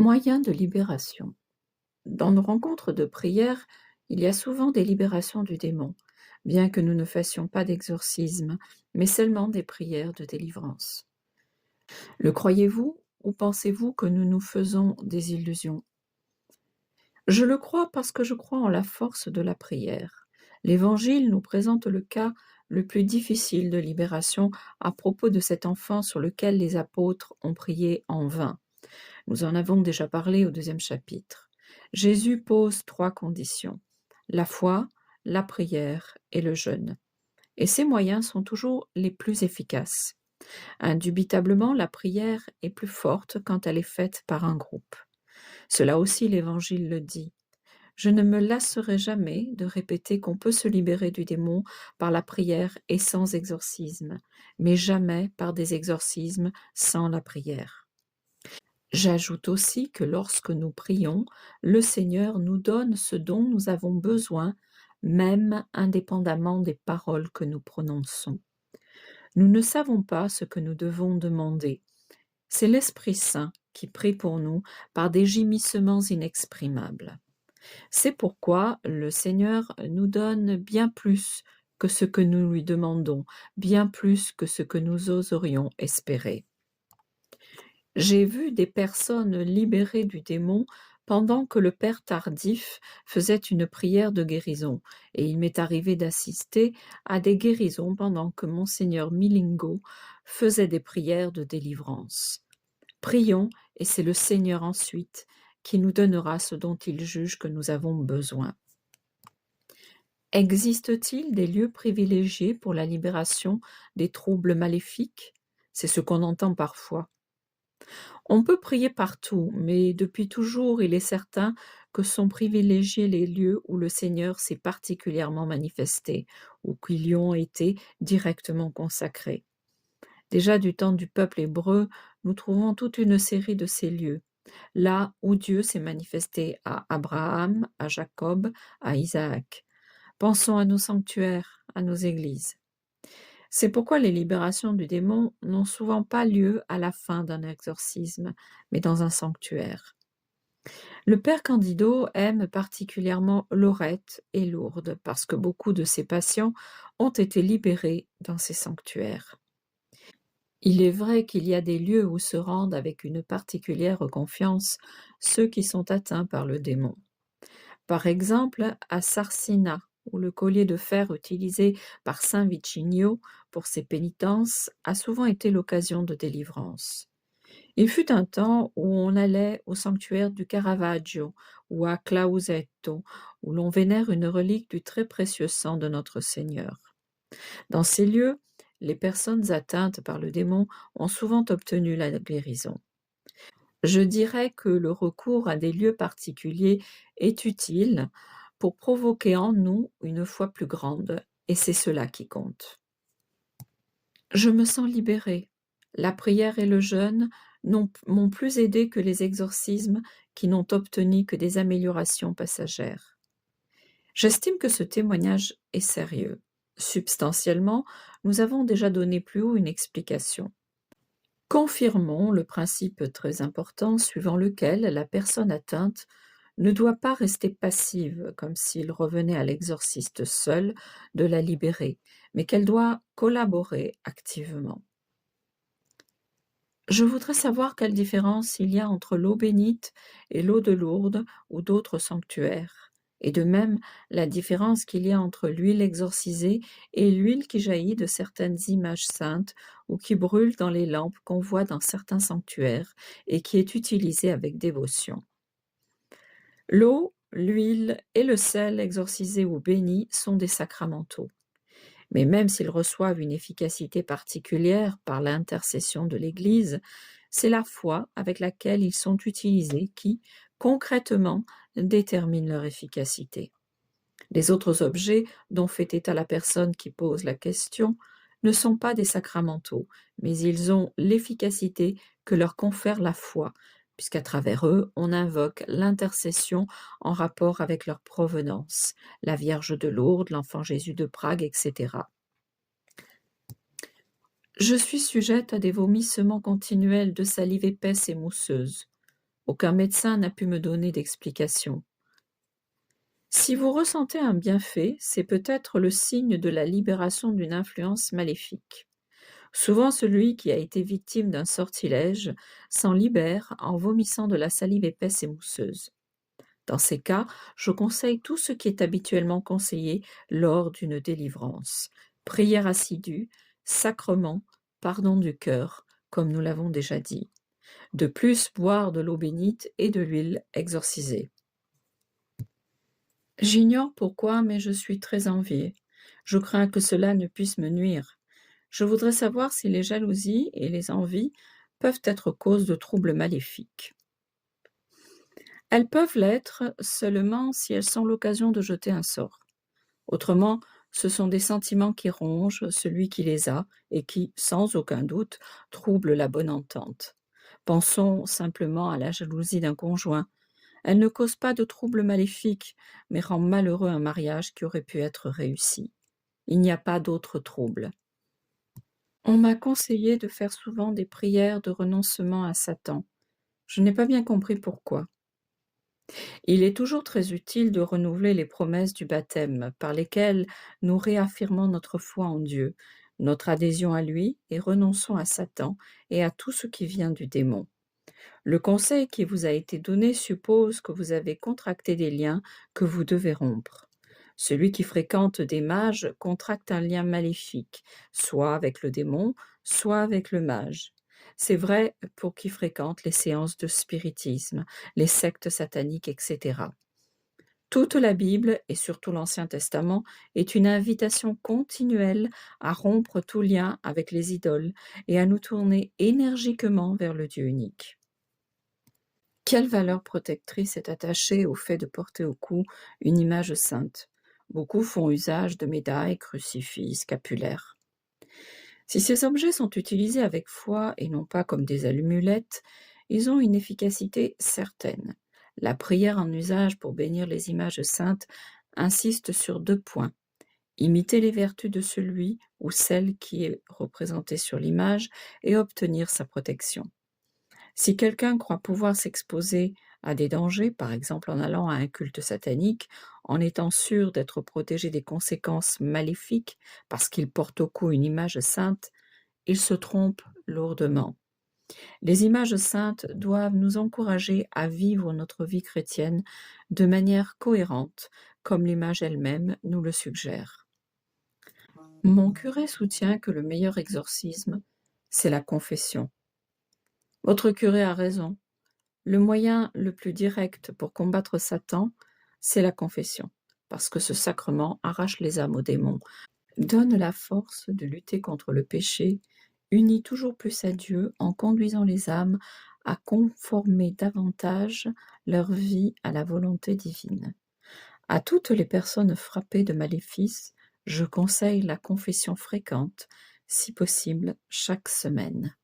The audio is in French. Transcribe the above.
Moyen de libération. Dans nos rencontres de prière, il y a souvent des libérations du démon, bien que nous ne fassions pas d'exorcisme, mais seulement des prières de délivrance. Le croyez-vous ou pensez-vous que nous nous faisons des illusions? Je le crois parce que je crois en la force de la prière. L'Évangile nous présente le cas le plus difficile de libération à propos de cet enfant sur lequel les apôtres ont prié en vain. Nous en avons déjà parlé au deuxième chapitre. Jésus pose 3 conditions: la foi, la prière et le jeûne. Et ces moyens sont toujours les plus efficaces. Indubitablement, la prière est plus forte quand elle est faite par un groupe. Cela aussi, l'Évangile le dit. Je ne me lasserai jamais de répéter qu'on peut se libérer du démon par la prière et sans exorcisme, mais jamais par des exorcismes sans la prière. J'ajoute aussi que lorsque nous prions, le Seigneur nous donne ce dont nous avons besoin, même indépendamment des paroles que nous prononçons. Nous ne savons pas ce que nous devons demander. C'est l'Esprit Saint qui prie pour nous par des gémissements inexprimables. C'est pourquoi le Seigneur nous donne bien plus que ce que nous lui demandons, bien plus que ce que nous oserions espérer. J'ai vu des personnes libérées du démon pendant que le père Tardif faisait une prière de guérison, et il m'est arrivé d'assister à des guérisons pendant que monseigneur Milingo faisait des prières de délivrance. Prions, et c'est le Seigneur ensuite qui nous donnera ce dont il juge que nous avons besoin. Existe-t-il des lieux privilégiés pour la libération des troubles maléfiques? C'est ce qu'on entend parfois. On peut prier partout, mais depuis toujours il est certain que sont privilégiés les lieux où le Seigneur s'est particulièrement manifesté, ou qui lui ont été directement consacrés. Déjà du temps du peuple hébreu, nous trouvons toute une série de ces lieux, là où Dieu s'est manifesté à Abraham, à Jacob, à Isaac. Pensons à nos sanctuaires, à nos églises. C'est pourquoi les libérations du démon n'ont souvent pas lieu à la fin d'un exorcisme, mais dans un sanctuaire. Le père Candido aime particulièrement Lorette et Lourdes parce que beaucoup de ses patients ont été libérés dans ces sanctuaires. Il est vrai qu'il y a des lieux où se rendent avec une particulière confiance ceux qui sont atteints par le démon. Par exemple, à Sarsina, où le collier de fer utilisé par saint Vicinio pour ses pénitences a souvent été l'occasion de délivrance. Il fut un temps où on allait au sanctuaire du Caravaggio ou à Clausetto, où l'on vénère une relique du très précieux sang de notre Seigneur. Dans ces lieux, les personnes atteintes par le démon ont souvent obtenu la guérison. Je dirais que le recours à des lieux particuliers est utile pour provoquer en nous une foi plus grande, et c'est cela qui compte. Je me sens libérée. La prière et le jeûne m'ont plus aidé que les exorcismes qui n'ont obtenu que des améliorations passagères. J'estime que ce témoignage est sérieux. Substantiellement, nous avons déjà donné plus haut une explication. Confirmons le principe très important suivant lequel la personne atteinte ne doit pas rester passive comme s'il revenait à l'exorciste seul de la libérer, mais qu'elle doit collaborer activement. Je voudrais savoir quelle différence il y a entre l'eau bénite et l'eau de Lourdes ou d'autres sanctuaires, et de même la différence qu'il y a entre l'huile exorcisée et l'huile qui jaillit de certaines images saintes ou qui brûle dans les lampes qu'on voit dans certains sanctuaires et qui est utilisée avec dévotion. L'eau, l'huile et le sel exorcisés ou bénis sont des sacramentaux. Mais même s'ils reçoivent une efficacité particulière par l'intercession de l'Église, c'est la foi avec laquelle ils sont utilisés qui, concrètement, détermine leur efficacité. Les autres objets dont fait état la personne qui pose la question ne sont pas des sacramentaux, mais ils ont l'efficacité que leur confère la foi, puisqu'à travers eux, on invoque l'intercession en rapport avec leur provenance, la Vierge de Lourdes, l'Enfant Jésus de Prague, etc. Je suis sujette à des vomissements continuels de salive épaisse et mousseuse. Aucun médecin n'a pu me donner d'explication. Si vous ressentez un bienfait, c'est peut-être le signe de la libération d'une influence maléfique. Souvent, celui qui a été victime d'un sortilège s'en libère en vomissant de la salive épaisse et mousseuse. Dans ces cas, je conseille tout ce qui est habituellement conseillé lors d'une délivrance. Prière assidue, sacrement, pardon du cœur, comme nous l'avons déjà dit. De plus, boire de l'eau bénite et de l'huile exorcisée. J'ignore pourquoi, mais je suis très enviée. Je crains que cela ne puisse me nuire. Je voudrais savoir si les jalousies et les envies peuvent être cause de troubles maléfiques. Elles peuvent l'être seulement si elles sont l'occasion de jeter un sort. Autrement, ce sont des sentiments qui rongent celui qui les a et qui, sans aucun doute, troublent la bonne entente. Pensons simplement à la jalousie d'un conjoint. Elle ne cause pas de troubles maléfiques, mais rend malheureux un mariage qui aurait pu être réussi. Il n'y a pas d'autre trouble. On m'a conseillé de faire souvent des prières de renoncement à Satan. Je n'ai pas bien compris pourquoi. Il est toujours très utile de renouveler les promesses du baptême, par lesquelles nous réaffirmons notre foi en Dieu, notre adhésion à lui et renonçons à Satan et à tout ce qui vient du démon. Le conseil qui vous a été donné suppose que vous avez contracté des liens que vous devez rompre. Celui qui fréquente des mages contracte un lien maléfique, soit avec le démon, soit avec le mage. C'est vrai pour qui fréquente les séances de spiritisme, les sectes sataniques, etc. Toute la Bible, et surtout l'Ancien Testament, est une invitation continuelle à rompre tout lien avec les idoles et à nous tourner énergiquement vers le Dieu unique. Quelle valeur protectrice est attachée au fait de porter au cou une image sainte? Beaucoup font usage de médailles, crucifix, scapulaires. Si ces objets sont utilisés avec foi et non pas comme des amulettes, ils ont une efficacité certaine. La prière en usage pour bénir les images saintes insiste sur 2 points. Imiter les vertus de celui ou celle qui est représenté sur l'image et obtenir sa protection. Si quelqu'un croit pouvoir s'exposer à des dangers, par exemple en allant à un culte satanique, en étant sûr d'être protégé des conséquences maléfiques parce qu'il porte au cou une image sainte, il se trompe lourdement. Les images saintes doivent nous encourager à vivre notre vie chrétienne de manière cohérente, comme l'image elle-même nous le suggère. Mon curé soutient que le meilleur exorcisme, c'est la confession. Votre curé a raison. Le moyen le plus direct pour combattre Satan, c'est la confession, parce que ce sacrement arrache les âmes aux démons, donne la force de lutter contre le péché, unit toujours plus à Dieu en conduisant les âmes à conformer davantage leur vie à la volonté divine. À toutes les personnes frappées de maléfices, je conseille la confession fréquente, si possible chaque semaine.